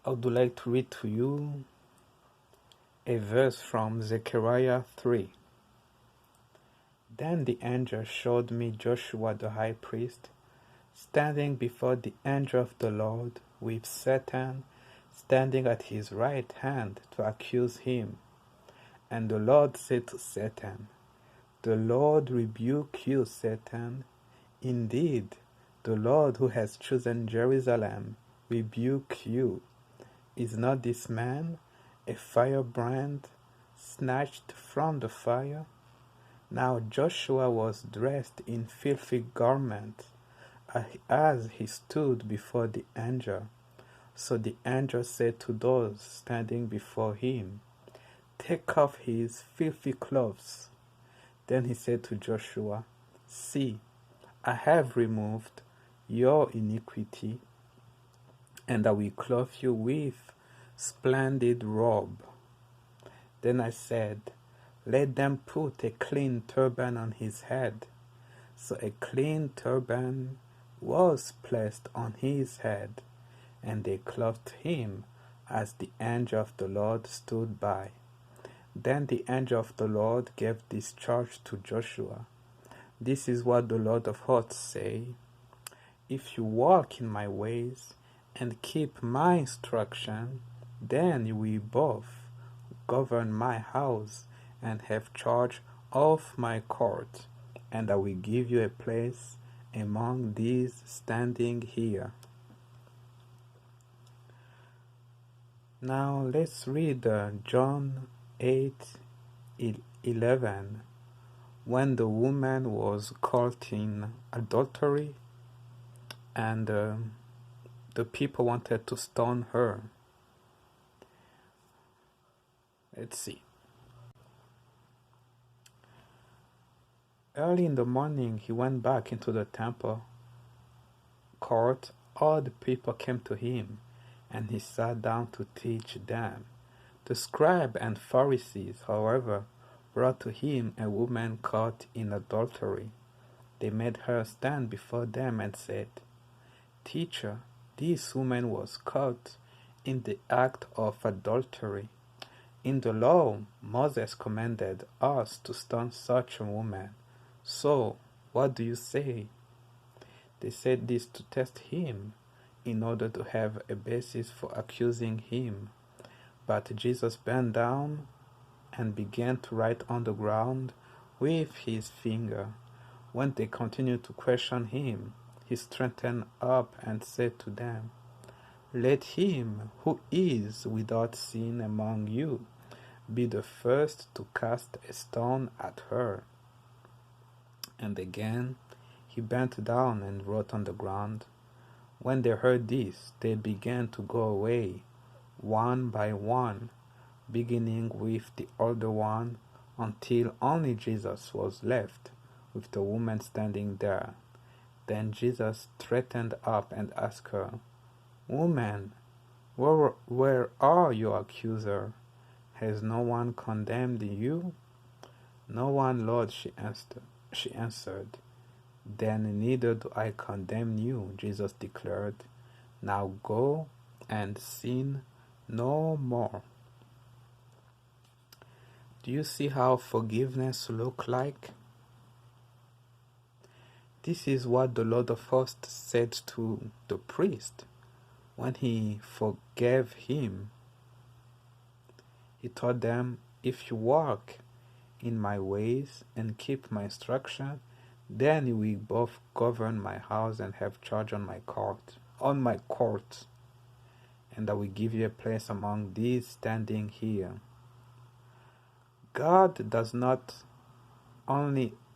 I would like to read to you a verse from Zechariah 3. Then the angel showed me Joshua the high priest, standing before the angel of the Lord, with Satan standing at his right hand to accuse him. And the Lord said to Satan, "The Lord rebuke you, Satan. Indeed, the Lord who has chosen Jerusalem rebuke you. Is not this man a firebrand snatched from the fire?" Now Joshua was dressed in filthy garments as he stood before the angel. So the angel said to those standing before him, "Take off his filthy clothes." Then he said to Joshua, "See, I have removed your iniquity, and I will clothe you with splendid robe." Then I said, "Let them put a clean turban on his head." So a clean turban was placed on his head, and they clothed him as the angel of the Lord stood by. Then the angel of the Lord gave this charge to Joshua. "This is what the Lord of hosts says. If you walk in my ways and keep my instruction, then you will both govern my house and have charge of my court, and I will give you a place among these standing here." Now let's read John 8:11. When the woman was caught in adultery and the people wanted to stone her. Let's see. Early in the morning, he went back into the temple court. All the people came to him, and he sat down to teach them. The scribes and Pharisees, however, brought to him a woman caught in adultery. They made her stand before them and said, "Teacher, this woman was caught in the act of adultery. In the law, Moses commanded us to stone such a woman. So, what do you say?" They said this to test him, in order to have a basis for accusing him. But Jesus bent down and began to write on the ground with his finger. When they continued to question him, he straightened up and said to them, "Let him who is without sin among you be the first to cast a stone at her." And again he bent down and wrote on the ground. When they heard this, they began to go away, one by one, beginning with the older one, until only Jesus was left, with the woman standing there. Then Jesus straightened up and asked her, "Woman, where are your accusers? Has no one condemned you?" "No one, Lord," she answered. "Then neither do I condemn you," Jesus declared. "Now go and sin no more." Do you see how forgiveness looks like? This is what the Lord of hosts said to the priest when he forgave him. He told them, "If you walk in my ways and keep my instruction, then you will both govern my house and have charge on my court, and I will give you a place among these standing here." God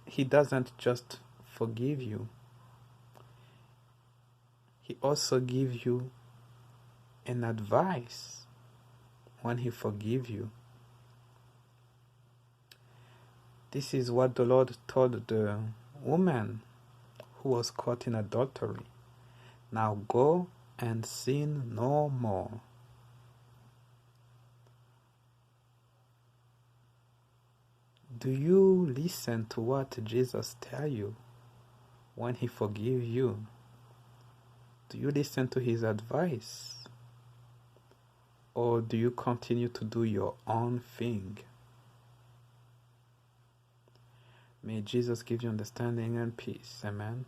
He doesn't just forgive you. He also gives you an advice when he forgives you. This is what the Lord told the woman who was caught in adultery. "Now go and sin no more." Do you listen to what Jesus tells you when he forgives you? Do you listen to his advice? Or do you continue to do your own thing? May Jesus give you understanding and peace. Amen.